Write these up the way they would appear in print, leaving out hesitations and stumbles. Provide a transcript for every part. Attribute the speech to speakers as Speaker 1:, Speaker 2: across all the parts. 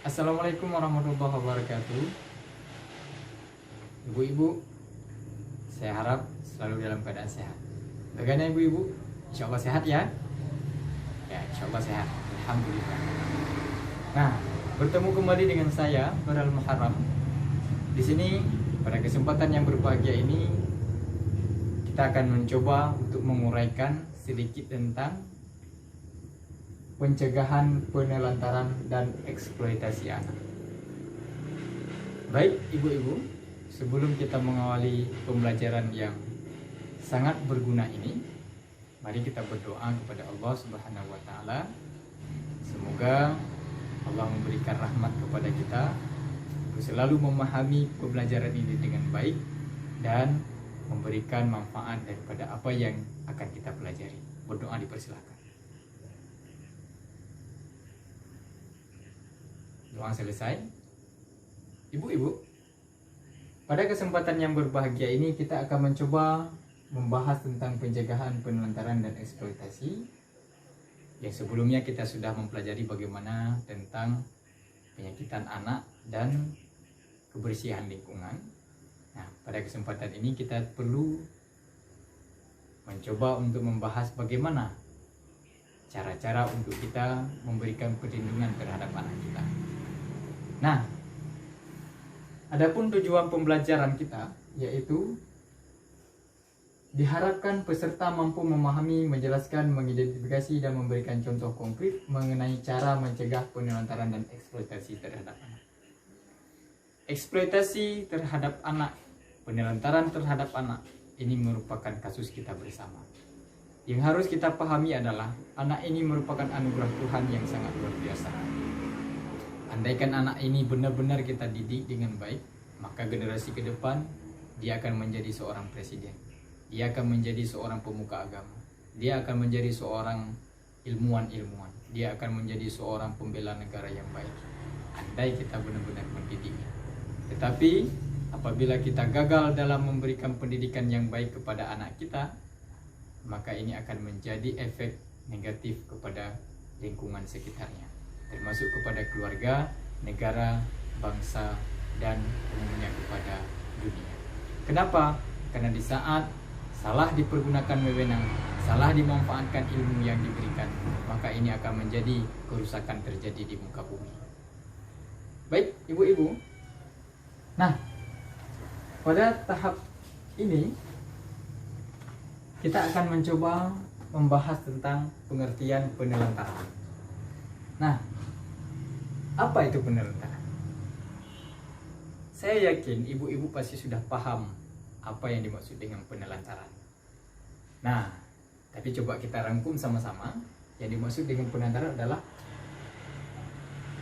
Speaker 1: Assalamualaikum warahmatullahi wabarakatuh. Ibu-ibu, saya harap selalu dalam keadaan sehat. Bagaimana ibu-ibu? Insya Allah sehat ya? Ya, insya Allah sehat. Alhamdulillah. Nah, bertemu kembali dengan saya, Baral Muharram. Di sini, pada kesempatan yang berbahagia ini, kita akan mencoba untuk menguraikan sedikit tentang pencegahan penelantaran dan eksploitasi anak. Baik ibu-ibu, sebelum kita mengawali pembelajaran yang sangat berguna ini, mari kita berdoa kepada Allah Subhanahu wa taala. Semoga Allah memberikan rahmat kepada kita untuk selalu memahami pembelajaran ini dengan baik dan memberikan manfaat daripada apa yang akan kita pelajari. Berdoa dipersilakan. Doa selesai. Ibu-ibu, pada kesempatan yang berbahagia ini kita akan mencoba membahas tentang pencegahan penelantaran dan eksploitasi. Yang sebelumnya kita sudah mempelajari bagaimana tentang penyakitan anak dan kebersihan lingkungan. Nah, pada kesempatan ini kita perlu mencoba untuk membahas bagaimana cara-cara untuk kita memberikan perlindungan terhadap anak kita. Nah, adapun tujuan pembelajaran kita yaitu diharapkan peserta mampu memahami, menjelaskan, mengidentifikasi dan memberikan contoh konkret mengenai cara mencegah penelantaran dan eksploitasi terhadap anak. Eksploitasi terhadap anak, penelantaran terhadap anak ini merupakan kasus kita bersama. Yang harus kita pahami adalah anak ini merupakan anugerah Tuhan yang sangat luar biasa. Andaikan anak ini benar-benar kita didik dengan baik, maka generasi ke depan dia akan menjadi seorang presiden. Dia akan menjadi seorang pemuka agama. Dia akan menjadi seorang ilmuwan-ilmuwan. Dia akan menjadi seorang pembela negara yang baik. Andai kita benar-benar mendidiknya. Tetapi apabila kita gagal dalam memberikan pendidikan yang baik kepada anak kita, maka ini akan menjadi efek negatif kepada lingkungan sekitarnya, termasuk kepada keluarga, negara, bangsa, dan umumnya kepada dunia. Kenapa? Karena di saat salah dipergunakan wewenang, salah dimanfaatkan ilmu yang diberikan, maka ini akan menjadi kerusakan terjadi di muka bumi. Baik, ibu-ibu. Nah, pada tahap ini kita akan mencoba membahas tentang pengertian penelantaran. Nah, apa itu penelantaran? Saya yakin ibu-ibu pasti sudah paham apa yang dimaksud dengan penelantaran. Nah, tapi coba kita rangkum sama-sama. Yang dimaksud dengan penelantaran adalah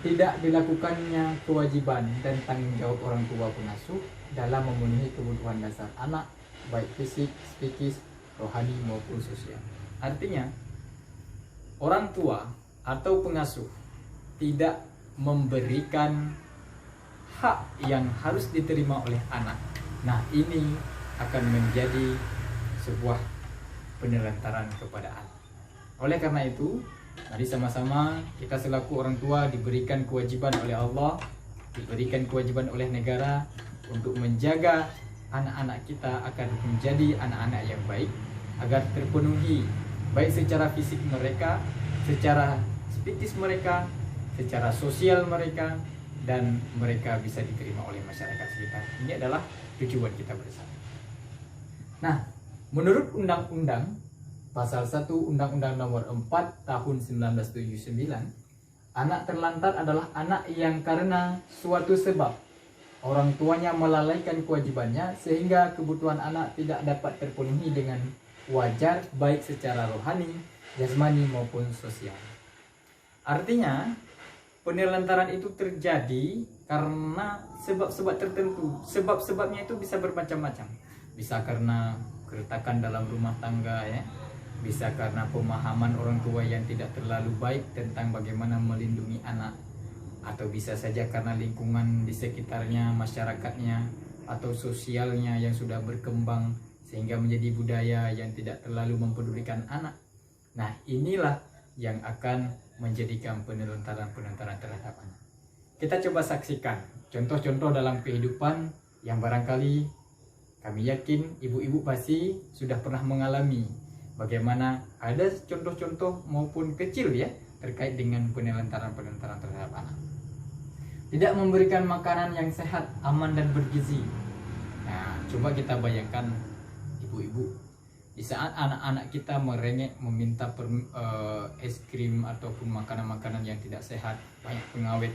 Speaker 1: tidak dilakukannya kewajiban dan tanggung jawab orang tua pengasuh dalam memenuhi kebutuhan dasar anak, baik fisik, psikis, rohani maupun sosial. Artinya, orang tua atau pengasuh tidak memberikan hak yang harus diterima oleh anak. Nah, ini akan menjadi sebuah penelantaran kepada anak. Oleh karena itu, mari sama-sama kita selaku orang tua diberikan kewajiban oleh Allah, diberikan kewajiban oleh negara untuk menjaga anak-anak kita akan menjadi anak-anak yang baik, agar terpenuhi baik secara fisik mereka, secara psikis mereka, secara sosial mereka, dan mereka bisa diterima oleh masyarakat sekitar. Ini adalah tujuan kita bersama. Nah, menurut Undang-Undang Pasal 1 Undang-Undang Nomor 4 Tahun 1979, anak terlantar adalah anak yang karena suatu sebab orang tuanya melalaikan kewajibannya sehingga kebutuhan anak tidak dapat terpenuhi dengan wajar baik secara rohani, jasmani maupun sosial. Artinya, penelantaran itu terjadi karena sebab-sebab tertentu. Sebab-sebabnya itu bisa bermacam-macam. Bisa karena keretakan dalam rumah tangga, ya. Bisa karena pemahaman orang tua yang tidak terlalu baik tentang bagaimana melindungi anak. Atau bisa saja karena lingkungan di sekitarnya, masyarakatnya, atau sosialnya yang sudah berkembang sehingga menjadi budaya yang tidak terlalu mempedulikan anak. Nah, inilah yang akan menjadikan penelantaran terhadap anak. kita coba saksikan contoh-contoh dalam kehidupan yang barangkali kami yakin ibu-ibu pasti sudah pernah mengalami bagaimana ada contoh-contoh maupun kecil ya terkait dengan penelantaran-penelantaran terhadap anak. Tidak memberikan makanan yang sehat, aman dan bergizi. Nah, coba kita bayangkan ibu-ibu di saat anak-anak kita merengek meminta es krim ataupun makanan-makanan yang tidak sehat, banyak pengawet.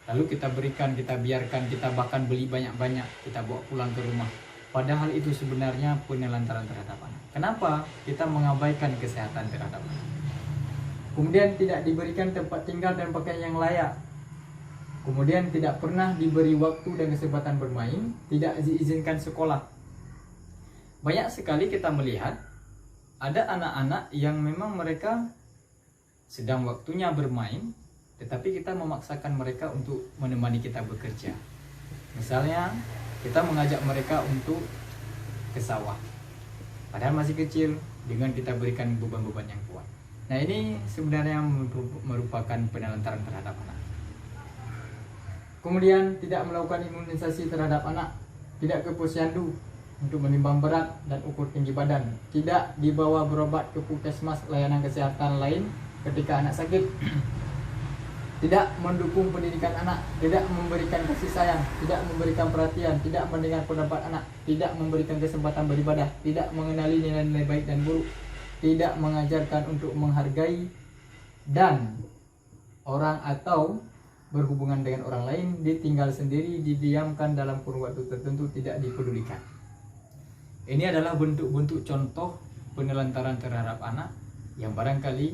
Speaker 1: Lalu kita berikan, kita biarkan, kita bahkan beli banyak-banyak, kita bawa pulang ke rumah. Padahal itu sebenarnya penelantaran terhadap anak. Kenapa kita mengabaikan kesehatan terhadap anak? Kemudian tidak diberikan tempat tinggal dan pakaian yang layak. Kemudian tidak pernah diberi waktu dan kesempatan bermain, tidak diizinkan sekolah. Banyak sekali kita melihat ada anak-anak yang memang mereka sedang waktunya bermain, tetapi kita memaksakan mereka untuk menemani kita bekerja. Misalnya kita mengajak mereka untuk ke sawah, padahal masih kecil, dengan kita berikan beban-beban yang kuat. Nah, ini sebenarnya merupakan penelantaran terhadap anak. Kemudian tidak melakukan imunisasi terhadap anak, tidak ke posyandu untuk menimbang berat dan ukur tinggi badan, tidak dibawa berobat ke puskesmas layanan kesehatan lain ketika anak sakit, tidak mendukung pendidikan anak, tidak memberikan kasih sayang, tidak memberikan perhatian, tidak mendengar pendapat anak, tidak memberikan kesempatan beribadah, tidak mengenali nilai-nilai baik dan buruk, tidak mengajarkan untuk menghargai dan orang atau berhubungan dengan orang lain, ditinggal sendiri, didiamkan dalam kurun waktu tertentu, tidak dipedulikan. Ini adalah bentuk-bentuk contoh penelantaran terhadap anak yang barangkali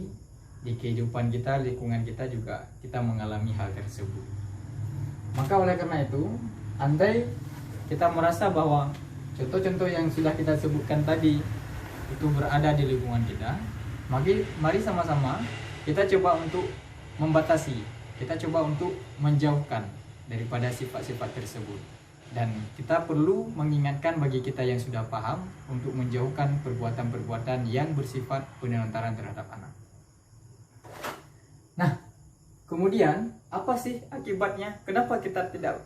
Speaker 1: di kehidupan kita, lingkungan kita juga kita mengalami hal tersebut. Maka oleh karena itu, andai kita merasa bahwa contoh-contoh yang sudah kita sebutkan tadi itu berada di lingkungan kita, mari sama-sama kita coba untuk membatasi, kita coba untuk menjauhkan daripada sifat-sifat tersebut. Dan kita perlu mengingatkan bagi kita yang sudah paham untuk menjauhkan perbuatan-perbuatan yang bersifat penelantaran terhadap anak. Nah, kemudian apa sih akibatnya? Kenapa kita tidak,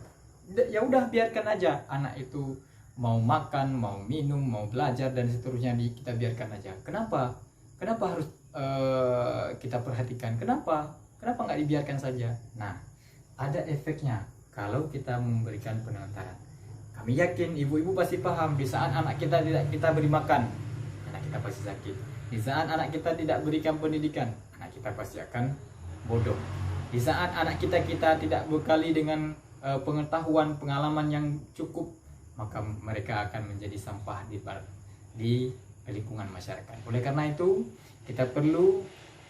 Speaker 1: ya udah biarkan aja anak itu mau makan, mau minum, mau belajar dan seterusnya kita biarkan aja. Kenapa? Kenapa harus kita perhatikan? Kenapa nggak dibiarkan saja? Nah, ada efeknya kalau kita memberikan penelantaran. Kami yakin ibu-ibu pasti paham, di saat anak kita tidak kita beri makan, anak kita pasti sakit. Di saat anak kita tidak berikan pendidikan, anak kita pasti akan bodoh. Di saat anak kita tidak bekali dengan pengetahuan, pengalaman yang cukup, maka mereka akan menjadi sampah di lingkungan masyarakat. Oleh karena itu, kita perlu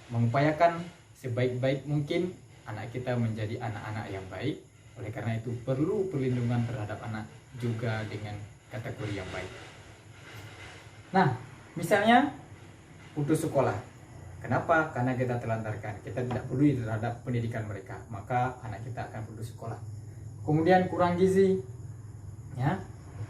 Speaker 1: mengupayakan sebaik-baik mungkin anak kita menjadi anak-anak yang baik. Oleh karena itu perlu perlindungan terhadap anak juga dengan kategori yang baik. Nah, misalnya putus sekolah. Kenapa? Karena kita telantarkan, kita tidak peduli terhadap pendidikan mereka, maka anak kita akan putus sekolah. Kemudian kurang gizi, ya,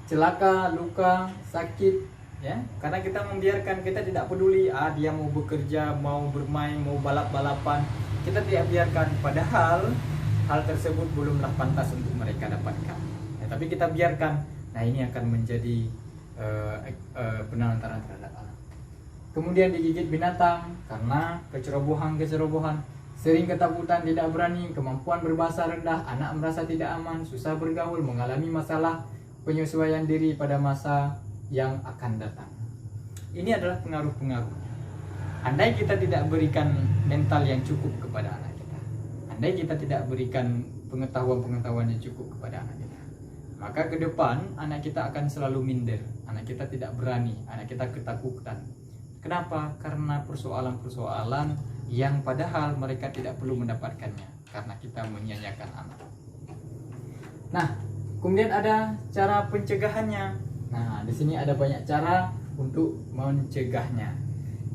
Speaker 1: celaka, luka, sakit, ya, karena kita membiarkan, kita tidak peduli, dia mau bekerja, mau bermain, mau balap-balapan, kita tidak biarkan, padahal hal tersebut belumlah pantas untuk mereka dapatkan. Ya, tapi kita biarkan. Nah, ini akan menjadi penelantaran terhadap anak. Kemudian digigit binatang karena kecerobohan, sering ketakutan, tidak berani, kemampuan berbahasa rendah, anak merasa tidak aman, susah bergaul, mengalami masalah penyesuaian diri pada masa yang akan datang. Ini adalah pengaruh-pengaruhnya. Andai kita tidak berikan mental yang cukup kepada anak kita, andai kita tidak berikan pengetahuan yang cukup kepada anak kita, maka ke depan anak kita akan selalu minder, anak kita tidak berani, anak kita ketakutan. Kenapa? Karena persoalan-persoalan yang padahal mereka tidak perlu mendapatkannya, karena kita menyia-nyiakan anak. Nah, kemudian ada cara pencegahannya. Nah, di sini ada banyak cara untuk mencegahnya.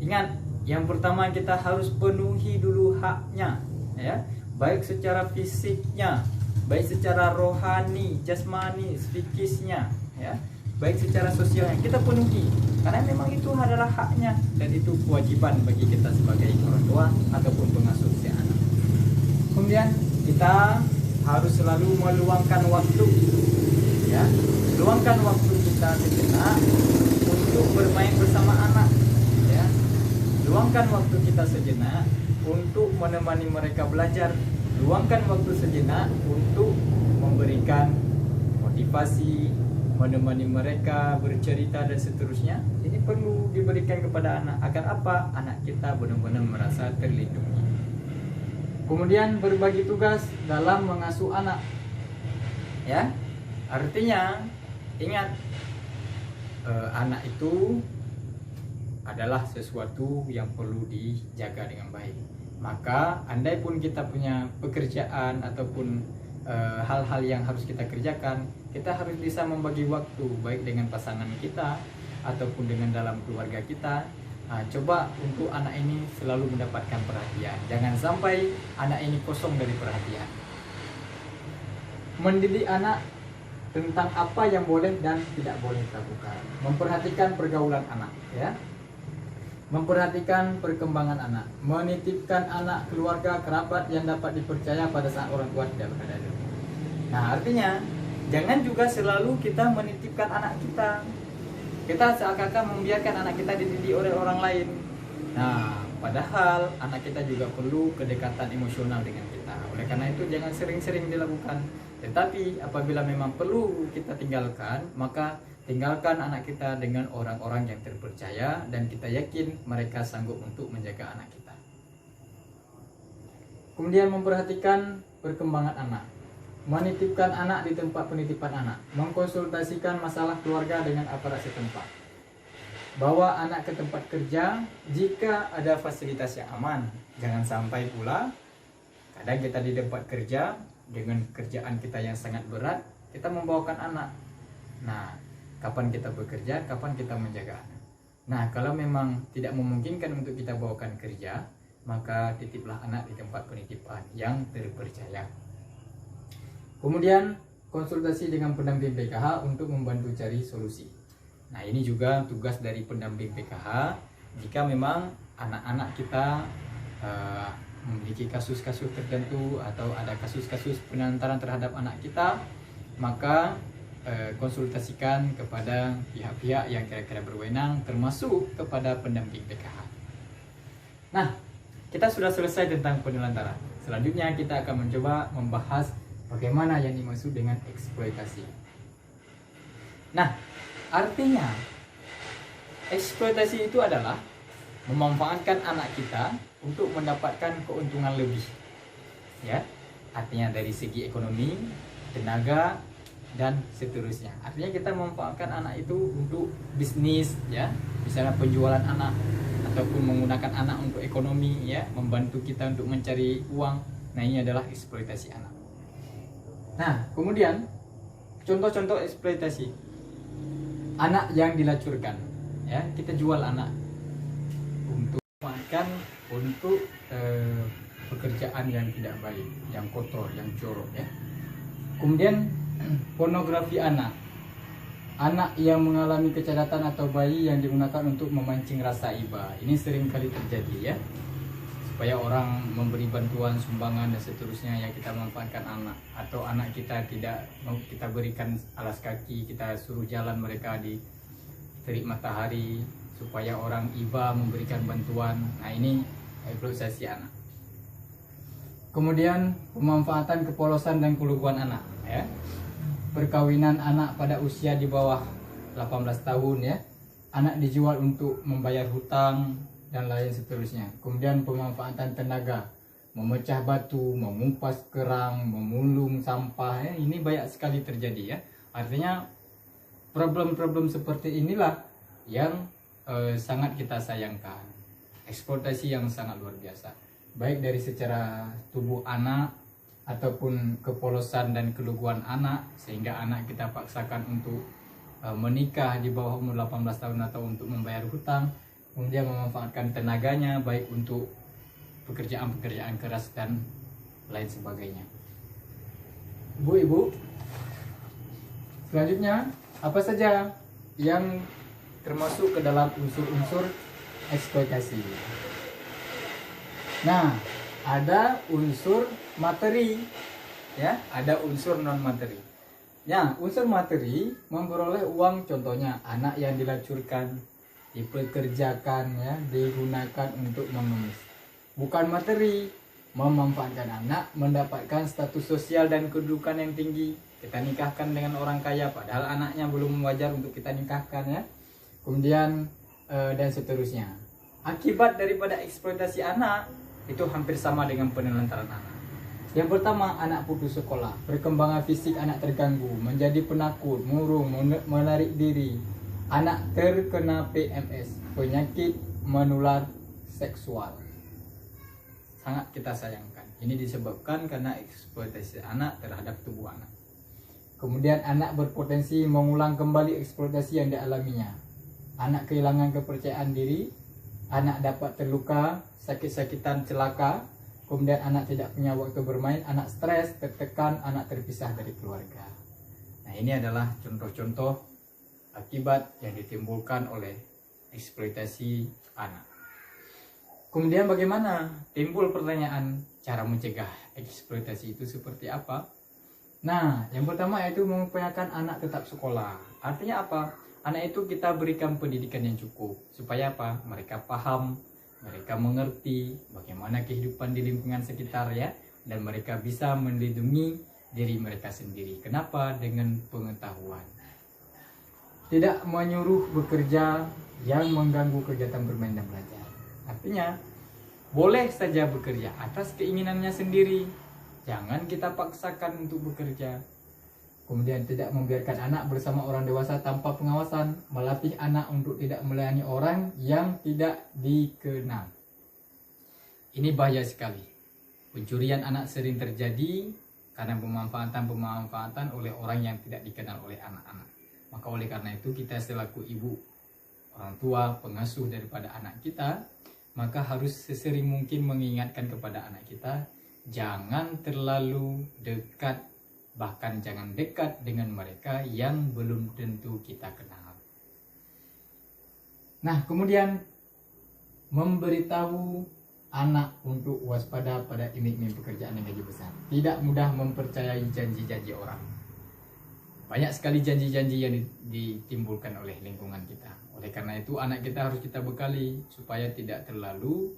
Speaker 1: Ingat, yang pertama kita harus penuhi dulu haknya, ya, baik secara fisiknya, baik secara rohani, jasmani, psikisnya, ya, baik secara sosialnya kita penuhi, karena memang itu adalah haknya dan itu kewajiban bagi kita sebagai orang tua ataupun pengasuh si anak. Kemudian kita harus selalu meluangkan waktu, ya, luangkan waktu kita sejenak untuk bermain bersama anak, ya, luangkan waktu kita sejenak untuk menemani mereka belajar, luangkan waktu sejenak untuk memberikan motivasi, menemani mereka bercerita dan seterusnya. Ini perlu diberikan kepada anak agar apa? Anak kita benar-benar merasa terlindungi. Kemudian berbagi tugas dalam mengasuh anak, ya, artinya ingat, anak itu adalah sesuatu yang perlu dijaga dengan baik. Maka andai pun kita punya pekerjaan ataupun hal-hal yang harus kita kerjakan, kita harus bisa membagi waktu baik dengan pasangan kita ataupun dengan dalam keluarga kita. Coba untuk anak ini selalu mendapatkan perhatian. Jangan sampai anak ini kosong dari perhatian. Mendidik anak tentang apa yang boleh dan tidak boleh dilakukan. Memperhatikan pergaulan anak, ya. Memperhatikan perkembangan anak, menitipkan anak keluarga kerabat yang dapat dipercaya pada saat orang tua tidak berada di rumah. Nah, artinya jangan juga selalu kita menitipkan anak kita. Kita seakan-akan membiarkan anak kita dididik oleh orang lain. Nah, padahal anak kita juga perlu kedekatan emosional dengan kita. Oleh karena itu jangan sering-sering dilakukan. Tetapi apabila memang perlu kita tinggalkan, maka tinggalkan anak kita dengan orang-orang yang terpercaya dan kita yakin mereka sanggup untuk menjaga anak kita. Kemudian memperhatikan perkembangan anak, menitipkan anak di tempat penitipan anak, mengkonsultasikan masalah keluarga dengan aparat setempat, bawa anak ke tempat kerja jika ada fasilitas yang aman. Jangan sampai pula kadang kita di tempat kerja dengan kerjaan kita yang sangat berat, kita membawakan anak. Nah, kapan kita bekerja, kapan kita menjaga anak. Nah, kalau memang tidak memungkinkan untuk kita bawakan kerja, maka titiplah anak di tempat penitipan yang terpercaya. Kemudian konsultasi dengan pendamping PKH untuk membantu cari solusi. Nah, ini juga tugas dari pendamping PKH. Jika memang anak-anak kita memiliki kasus-kasus tertentu atau ada kasus-kasus penelantaran terhadap anak kita, maka konsultasikan kepada pihak-pihak yang kira-kira berwenang, termasuk kepada pendamping PKH. Nah, kita sudah selesai tentang penelantaran. Selanjutnya kita akan mencoba membahas bagaimana yang dimaksud dengan eksploitasi. Nah, artinya eksploitasi itu adalah memanfaatkan anak kita untuk mendapatkan keuntungan lebih, ya, artinya dari segi ekonomi, tenaga, dan seterusnya. Artinya kita memanfaatkan anak itu untuk bisnis, ya, misalnya penjualan anak ataupun menggunakan anak untuk ekonomi, ya, membantu kita untuk mencari uang. Nah, ini adalah eksploitasi anak. Nah, kemudian contoh-contoh eksploitasi anak yang dilacurkan, ya, kita jual anak untuk makan, untuk pekerjaan yang tidak baik, yang kotor, yang jorok, ya. Kemudian pornografi anak, anak yang mengalami kecacatan atau bayi yang digunakan untuk memancing rasa iba. Ini sering kali terjadi, ya, supaya orang memberi bantuan, sumbangan dan seterusnya, yang kita manfaatkan anak. Atau anak kita tidak mau kita berikan alas kaki, kita suruh jalan mereka di terik matahari supaya orang iba memberikan bantuan. Nah, ini eksploitasi anak. Kemudian pemanfaatan kepolosan dan keluguan anak, ya. Perkawinan anak pada usia di bawah 18 tahun, ya. Anak dijual untuk membayar hutang dan lain seterusnya. Kemudian pemanfaatan tenaga, memecah batu, mengupas kerang, memulung sampah, ya. Ini banyak sekali terjadi, ya. Artinya problem-problem seperti inilah yang sangat kita sayangkan. Eksploitasi yang sangat luar biasa, baik dari secara tubuh anak ataupun kepolosan dan keluguan anak, sehingga anak kita paksakan untuk menikah di bawah umur 18 tahun atau untuk membayar hutang. Kemudian memanfaatkan tenaganya baik untuk pekerjaan-pekerjaan keras dan lain sebagainya. Ibu-ibu, selanjutnya apa saja yang termasuk ke dalam unsur-unsur eksploitasi? Nah, ada unsur materi, ya, ada unsur non materi. Ya, unsur materi memperoleh uang, contohnya anak yang dilacurkan, dipekerjakan, ya, digunakan untuk mengemis. Bukan materi, memanfaatkan anak, mendapatkan status sosial dan kedudukan yang tinggi. Kita nikahkan dengan orang kaya, padahal anaknya belum wajar untuk kita nikahkan, ya. Kemudian dan seterusnya. Akibat daripada eksploitasi anak itu hampir sama dengan penelantaran anak. Yang pertama, anak putus sekolah, perkembangan fisik anak terganggu, menjadi penakut, murung, menarik diri. Anak terkena PMS, penyakit menular seksual. Sangat kita sayangkan. Ini disebabkan karena eksploitasi anak terhadap tubuh anak. Kemudian anak berpotensi mengulang kembali eksploitasi yang dialaminya. Anak kehilangan kepercayaan diri, anak dapat terluka, sakit-sakitan, celaka. Kemudian anak tidak punya waktu bermain, anak stres, tertekan, anak terpisah dari keluarga. Nah, ini adalah contoh-contoh akibat yang ditimbulkan oleh eksploitasi anak. Kemudian bagaimana? Timbul pertanyaan, cara mencegah eksploitasi itu seperti apa? Nah, yang pertama yaitu mengupayakan anak tetap sekolah. Artinya apa? Anak itu kita berikan pendidikan yang cukup. Supaya apa? Mereka paham, mereka mengerti bagaimana kehidupan di lingkungan sekitar, ya, dan mereka bisa melindungi diri mereka sendiri. Kenapa? Dengan pengetahuan. Tidak menyuruh bekerja yang mengganggu kegiatan bermain dan belajar. Artinya, boleh saja bekerja atas keinginannya sendiri. Jangan kita paksakan untuk bekerja. Kemudian tidak membiarkan anak bersama orang dewasa tanpa pengawasan, melatih anak untuk tidak melayani orang yang tidak dikenal. Ini bahaya sekali. Pencurian anak sering terjadi karena pemanfaatan oleh orang yang tidak dikenal oleh anak-anak. Maka oleh karena itu kita selaku ibu, orang tua, pengasuh daripada anak kita, maka harus sesering mungkin mengingatkan kepada anak kita, jangan terlalu dekat, bahkan jangan dekat dengan mereka yang belum tentu kita kenal. Nah, kemudian memberitahu anak untuk waspada pada iming-iming pekerjaan yang gaji besar. Tidak mudah mempercayai janji-janji orang. Banyak sekali janji-janji yang ditimbulkan oleh lingkungan kita. Oleh karena itu anak kita harus kita bekali supaya tidak terlalu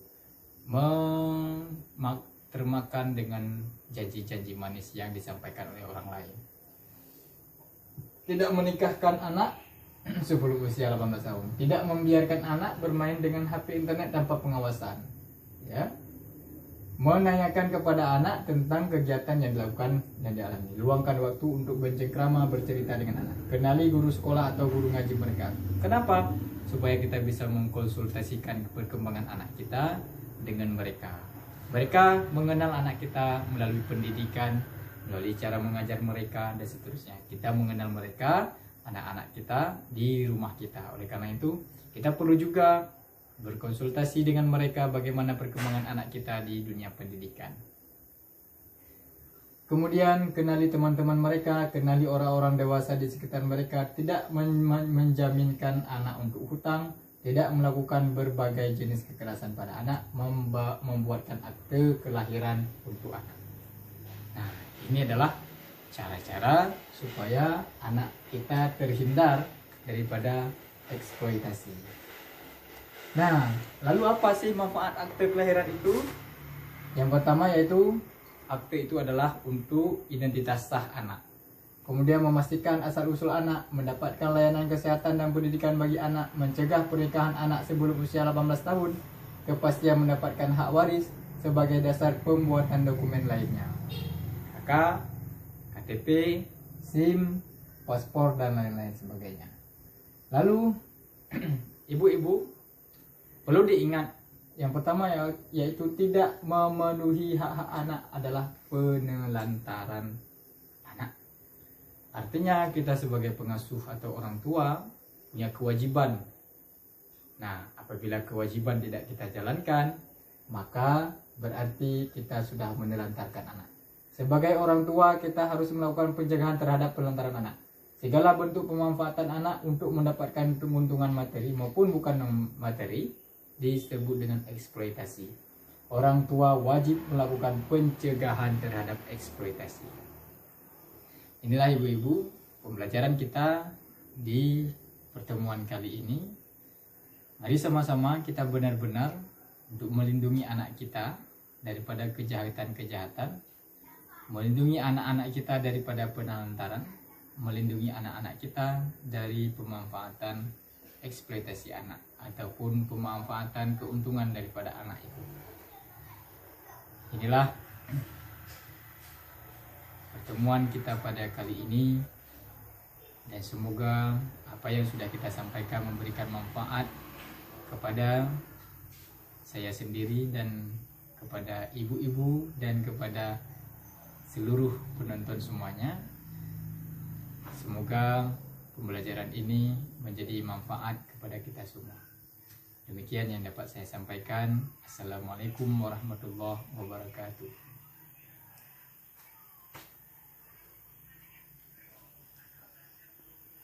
Speaker 1: termakan dengan janji-janji manis yang disampaikan oleh orang lain. Tidak menikahkan anak sebelum usia 18 tahun. Tidak membiarkan anak bermain dengan HP internet tanpa pengawasan. Ya. Menanyakan kepada anak tentang kegiatan yang dilakukan dan dialami. Luangkan waktu untuk bercengkrama, bercerita dengan anak. Kenali guru sekolah atau guru ngaji mereka. Kenapa? Supaya kita bisa mengkonsultasikan perkembangan anak kita dengan mereka. Mereka mengenal anak kita melalui pendidikan, melalui cara mengajar mereka, dan seterusnya. Kita mengenal mereka, anak-anak kita, di rumah kita. Oleh karena itu, kita perlu juga berkonsultasi dengan mereka bagaimana perkembangan anak kita di dunia pendidikan. Kemudian, kenali teman-teman mereka, kenali orang-orang dewasa di sekitar mereka. Tidak menjaminkan anak untuk hutang, tidak melakukan berbagai jenis kekerasan pada anak, membuatkan akte kelahiran untuk anak. Nah, ini adalah cara-cara supaya anak kita terhindar daripada eksploitasi. Nah, lalu apa sih manfaat akte kelahiran itu? Yang pertama yaitu akte itu adalah untuk identitas sah anak. Kemudian memastikan asal-usul anak, mendapatkan layanan kesehatan dan pendidikan bagi anak, mencegah pernikahan anak sebelum usia 18 tahun, kepastian mendapatkan hak waris sebagai dasar pembuatan dokumen lainnya. KK, KTP, SIM, paspor, dan lain-lain sebagainya. Lalu, ibu-ibu, perlu diingat, yang pertama yaitu tidak memenuhi hak-hak anak adalah penelantaran. Artinya kita sebagai pengasuh atau orang tua punya kewajiban. Nah, apabila kewajiban tidak kita jalankan, maka berarti kita sudah menelantarkan anak. Sebagai orang tua, kita harus melakukan pencegahan terhadap penelantaran anak. Segala bentuk pemanfaatan anak untuk mendapatkan keuntungan materi maupun bukan materi disebut dengan eksploitasi. Orang tua wajib melakukan pencegahan terhadap eksploitasi. Inilah ibu-ibu pembelajaran kita di pertemuan kali ini. Mari sama-sama kita benar-benar untuk melindungi anak kita daripada kejahatan-kejahatan, melindungi anak-anak kita daripada penelantaran, melindungi anak-anak kita dari pemanfaatan eksploitasi anak ataupun pemanfaatan keuntungan daripada anak itu. Inilah pertemuan kita pada kali ini, dan semoga apa yang sudah kita sampaikan memberikan manfaat kepada saya sendiri dan kepada ibu-ibu dan kepada seluruh penonton semuanya. Semoga pembelajaran ini menjadi manfaat kepada kita semua. Demikian yang dapat saya sampaikan. Assalamualaikum warahmatullahi wabarakatuh.